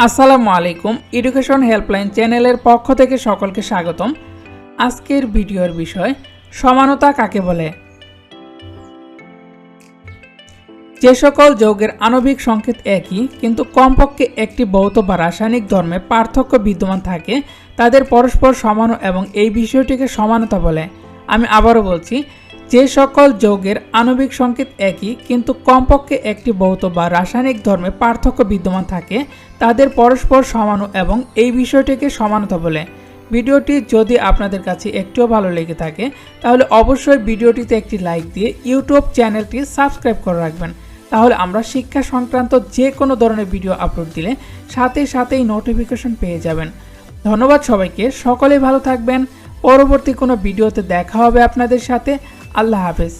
আসসালামু আলাইকুম education helpline চ্যানেলের পক্ষ থেকে সকলকে স্বাগতম। আজকের ভিডিওর বিষয় সমানতা কাকে বলে। যে সকল যৌগের আণবিক সংকেত একই কিন্তু কমপক্ষে একটি ভৌত বা রাসায়নিক ধর্মে পার্থক্য বিদ্যমান থাকে তাদের পরস্পর সমান এবং এই বিষয়টিকে সমানতা বলে। আমি আবারও বলছি, যে সকল যৌগের আণবিক সংকেত একই কিন্তু কমপক্ষে একটি ভৌত বা রাসায়নিক ধর্মে পার্থক্য বিদ্যমান থাকে তাদের পরস্পর সমান এবং এই বিষয়টিকে সমানতা বলে। ভিডিওটি যদি আপনাদের কাছে একটুও ভালো লেগে থাকে তাহলে অবশ্যই ভিডিওটিতে একটি লাইক দিয়ে ইউটিউব চ্যানেলটি সাবস্ক্রাইব করে রাখবেন। তাহলে আমরা শিক্ষা সংক্রান্ত যে কোনো ধরনের ভিডিও আপলোড দিলে সাথে সাথেই নোটিফিকেশন পেয়ে যাবেন। ধন্যবাদ সবাইকে, সকলেই ভালো থাকবেন। পরবর্তী কোনো ভিডিওতে দেখা হবে আপনাদের সাথে। আল্লাহ হাফেজ।